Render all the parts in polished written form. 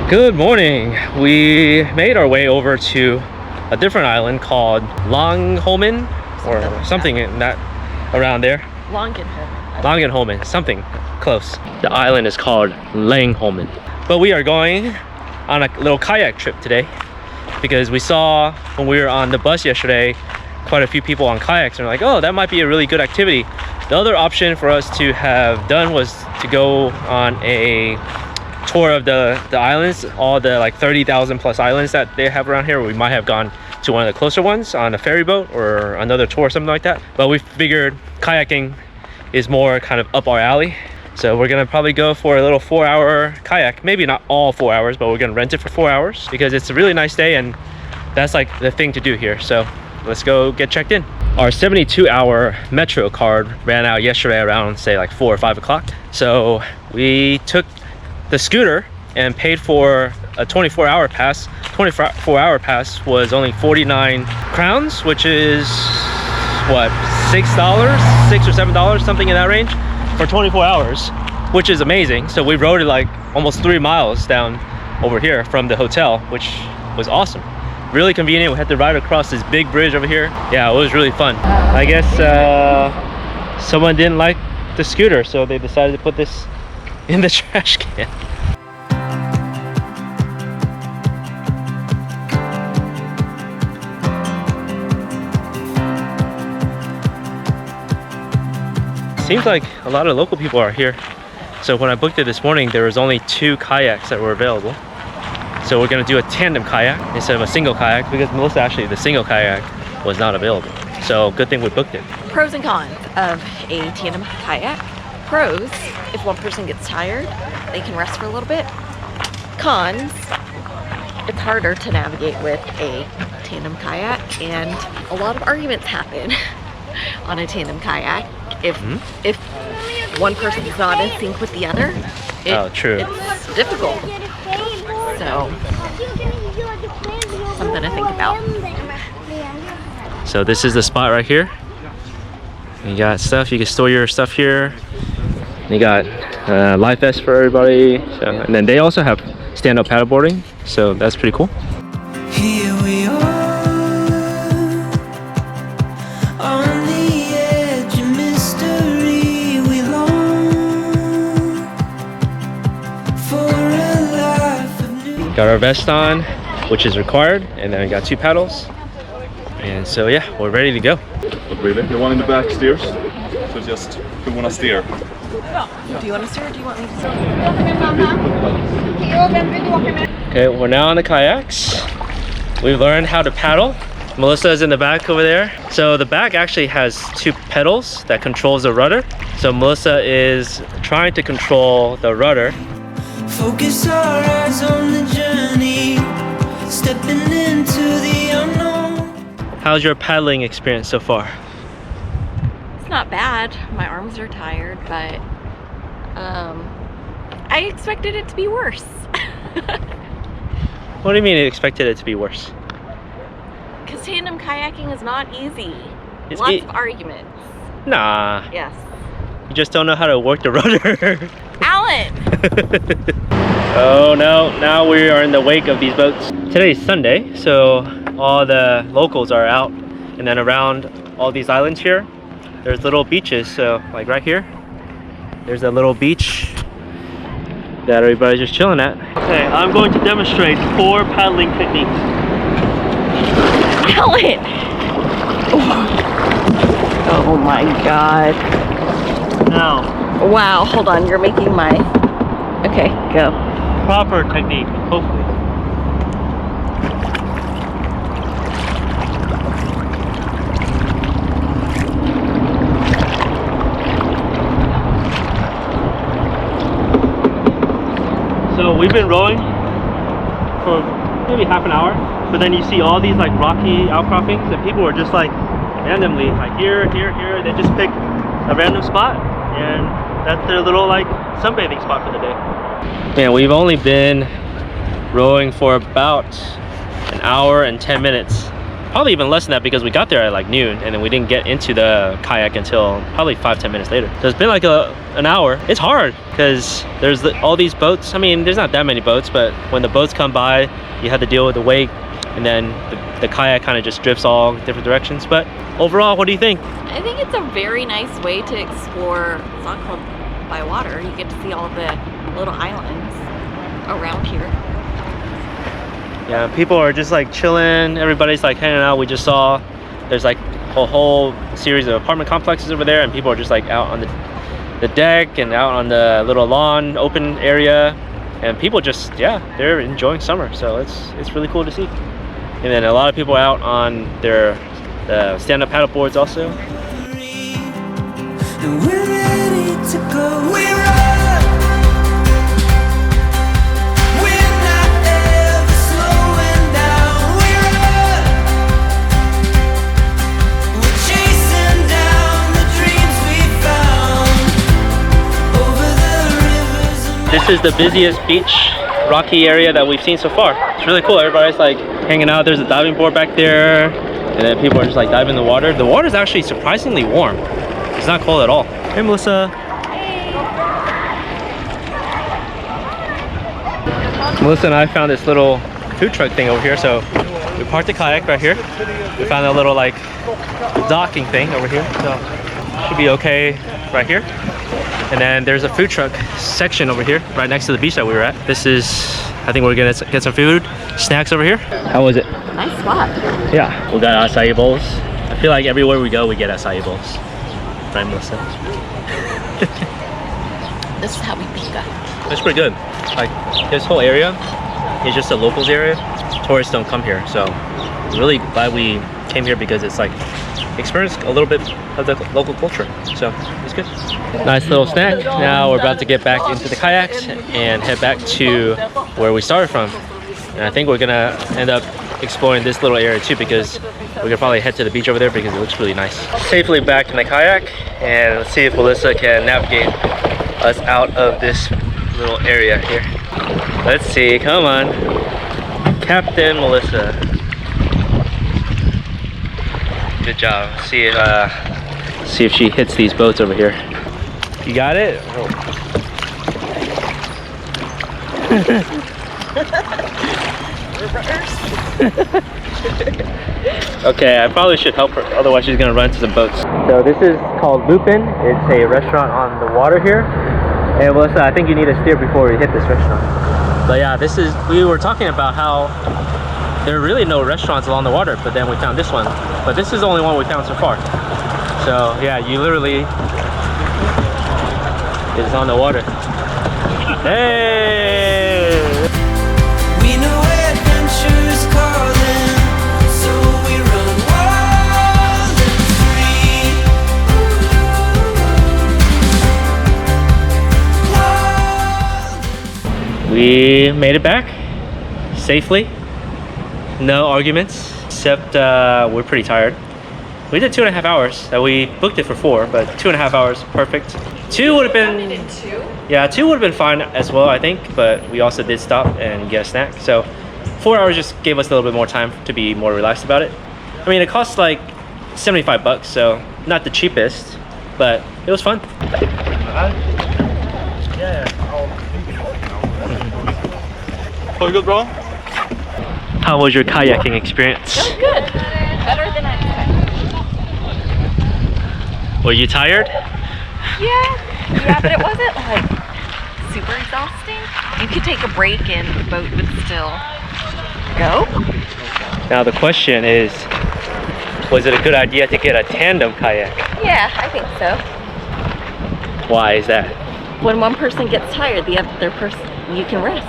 Good morning. We made our way over to a different island called Longholmen or something in that around there. Longholmen, something close. The island is called Longholmen. But we are going on a little kayak trip today because we saw when we were on the bus yesterday quite a few people on kayaks, and we're like, oh, that might be a really good activity. The other option for us to have done was to go on a tour of the islands, all the like 30,000 plus islands that they have around here. We might have gone to one of the closer ones on a ferry boat or another tour, something like that. But we figured kayaking is more kind of up our alley. So we're gonna probably go for a little 4-hour kayak. Maybe not all 4 hours, but we're gonna rent it for 4 hours because it's a really nice day and that's like the thing to do here. So let's go get checked in. Our 72-hour Metro card ran out yesterday around say like 4 or 5 o'clock. So we took the scooter and paid for a 24-hour pass. 24-hour pass was only 49 crowns, which is what, $6 or $7, something in that range for 24 hours, which is amazing. So we rode it like almost 3 miles down over here from the hotel, which was awesome. Really convenient. We had to ride across this big bridge over here. Yeah, it was really fun. I guess someone didn't like the scooter, so they decided to put this in the trash can. Seems like a lot of local people are here. So when I booked it this morning, there was only 2 kayaks that were available. So we're gonna do a tandem kayak instead of a single kayak because Melissa, actually the single kayak was not available. So good thing we booked it. Pros and cons of a tandem kayak. Pros, if one person gets tired, they can rest for a little bit. Cons, it's harder to navigate with a tandem kayak and a lot of arguments happen on a tandem kayak. If one person is not in sync with the other, it's difficult. So, something to think about. So this is the spot right here. You got stuff, you can store your stuff here. You got life vest for everybody. So, and then they also have stand-up paddleboarding, so that's pretty cool. Here we are, on the edge of mystery. We long for a life of new. Got our vest on, which is required, and then we got 2 paddles. And so yeah, we're ready to go. But really, the one in the back steers. So just, you want to steer. Do you want to steer or do you want me to steer? Okay, we're now on the kayaks. We've learned how to paddle. Melissa is in the back over there. So the back actually has 2 pedals that controls the rudder. So Melissa is trying to control the rudder. Focus our eyes on the journey, stepping into the unknown. How's your paddling experience so far? It's not bad. My arms are tired, but I expected it to be worse. What do you mean you expected it to be worse? Because tandem kayaking is not easy. Lots of arguments. Nah. Yes. You just don't know how to work the rudder. Alan! Oh no, now we are in the wake of these boats. Today's Sunday, so all the locals are out, and then around all these islands here, there's little beaches. So like right here, there's a little beach that everybody's just chilling at. Okay, I'm going to demonstrate 4 paddling techniques. Alan! Oh my god. Now, wow, hold on, you're making my... Okay, go. proper technique, hopefully. So we've been rowing for maybe half an hour, but then you see all these like rocky outcroppings and people are just like randomly like here, they just pick a random spot and that's their little like sunbathing spot for the day. Man, we've only been rowing for about an hour and 10 minutes probably even less than that because we got there at like noon and then we didn't get into the kayak until probably 5-10 minutes later. So it's been like an hour. It's hard because there's all these boats. I mean, there's not that many boats, but when the boats come by, you have to deal with the wake, and then the kayak kind of just drifts all different directions. But overall, what do you think? I think it's a very nice way to explore Stockholm by water. You get to see all the little islands around here. Yeah, people are just like chilling. Everybody's like hanging out. We just saw there's like a whole series of apartment complexes over there, and people are just like out on the deck and out on the little lawn open area, and people just, yeah, they're enjoying summer. So it's really cool to see. And then a lot of people out on their stand-up paddle boards also. And we're ready to go. We're up. We're not ever slowing down. We're up. We're chasing down the dreams we found over the rivers. This is the busiest beach, rocky area that we've seen so far. It's really cool. Everybody's like hanging out. There's a diving board back there, and then people are just like diving in the water. The water is actually surprisingly warm. It's not cold at all. Hey, Melissa. Hey. Melissa and I found this little food truck thing over here. So we parked the kayak right here. We found a little like docking thing over here. So should be okay right here. And then there's a food truck section over here, right next to the beach that we were at. This is, I think we're gonna get some food, snacks over here. How was it? Nice spot. Yeah, we got acai bowls. I feel like everywhere we go, we get acai bowls. Right, Melissa? This is how we pica. It's pretty good. Like, this whole area is just a locals area. Tourists don't come here, so I'm really glad we came here because it's like experience a little bit of the local culture. So it's good. Nice little snack. Now we're about to get back into the kayaks and head back to where we started from. And I think we're gonna end up exploring this little area too, because we're gonna probably head to the beach over there because it looks really nice. Safely back in the kayak, and let's see if Melissa can navigate us out of this little area here. Let's see, come on. Captain Melissa. Good job. See if she hits these boats over here. You got it? Oh. Okay, I probably should help her, otherwise she's gonna run into some boats. So this is called Lupin. It's a restaurant on the water here. And Melissa, I think you need to steer before we hit this restaurant. But yeah, we were talking about how there are really no restaurants along the water, but then we found this one. But this is the only one we found so far. So yeah, you literally is on the water. Hey! We know adventure's calling, so we run wild and free. We made it back safely. No arguments, except we're pretty tired. We did 2.5 hours. We booked it for 4, but 2.5 hours, perfect. 2 would have been, yeah, 2 would have been fine as well, I think. But we also did stop and get a snack. So 4 hours just gave us a little bit more time to be more relaxed about it. I mean, it costs like 75 bucks, so not the cheapest, but it was fun. Yeah. All good, bro? How was your kayaking experience? It was good. Better than I expected. Were you tired? Yeah, but it wasn't like super exhausting. You could take a break and the boat would still go. Now the question is, was it a good idea to get a tandem kayak? Yeah, I think so. Why is that? When one person gets tired, the other person, you can rest.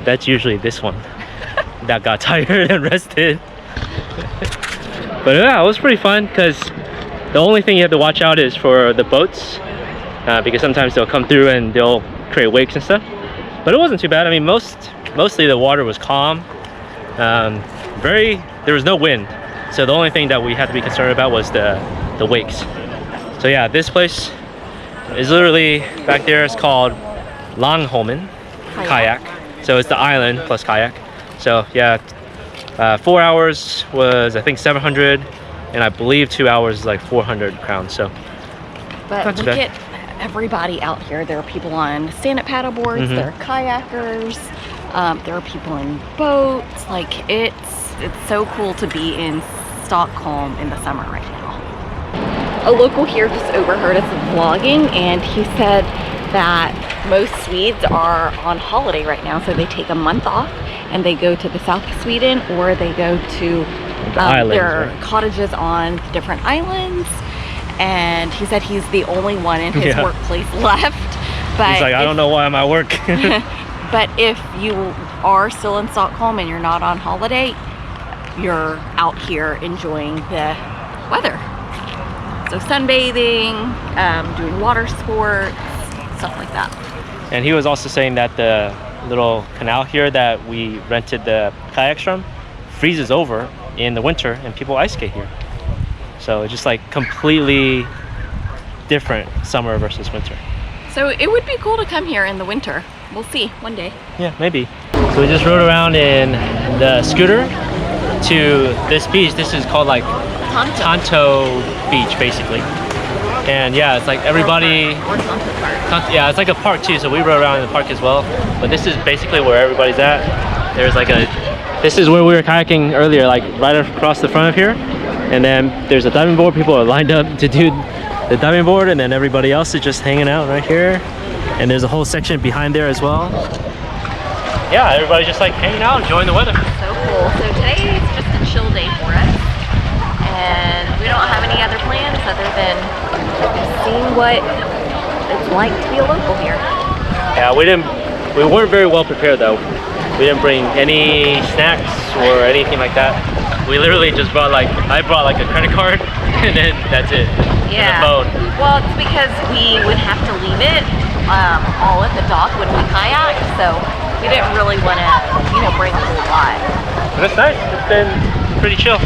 That's usually this one that got tired and rested. But yeah, it was pretty fun because the only thing you have to watch out is for the boats, because sometimes they'll come through and they'll create wakes and stuff. But it wasn't too bad. I mean, mostly the water was calm. There was no wind, so the only thing that we had to be concerned about was the wakes. So yeah, this place is literally back there. It's called Långholmen kayak. So it's the island plus kayak. So yeah, 4 hours was I think 700, and I believe 2 hours is like 400 crowns. So But not too look bad. at everybody out here. There are people on stand-up paddle boards. There are kayakers. There are people in boats. Like it's so cool to be in Stockholm in the summer right now. A local here just overheard us vlogging, and he said that most Swedes are on holiday right now, so they take a month off and they go to the south of Sweden, or they go to islands, their right? cottages on different islands. And he said he's the only one in his workplace left. But He's like, I don't know why I'm at work. but if you are still in Stockholm and you're not on holiday, you're out here enjoying the weather. So sunbathing, doing water sports, stuff like that. And he was also saying that the little canal here that we rented the kayaks from freezes over in the winter, and people ice skate here. So it's just like completely different summer versus winter. So it would be cool to come here in the winter. We'll see one day. Yeah, maybe. So we just rode around in the scooter to this beach. This is called like Tonto Beach, basically. And yeah, it's like everybody. Or Tonto Park. Yeah, it's like a park too. So we rode around in the park as well. But this is basically where everybody's at. There's like this is where we were kayaking earlier, like right across the front of here. And then there's a diving board. People are lined up to do the diving board, and then everybody else is just hanging out right here. And there's a whole section behind there as well. Yeah, everybody's just like hanging out, enjoying the weather. So cool. So today is just a chill day for us, and we don't have any other plans other than seeing what it's like to be a local here. Yeah, we weren't very well prepared though. We didn't bring any snacks or anything like that. We literally just brought I brought like a credit card, and then that's it. Yeah. And a phone. Well, it's because we would have to leave it all at the dock when we kayak, so we didn't really want to, bring a whole lot. But it's nice. It's been pretty chill.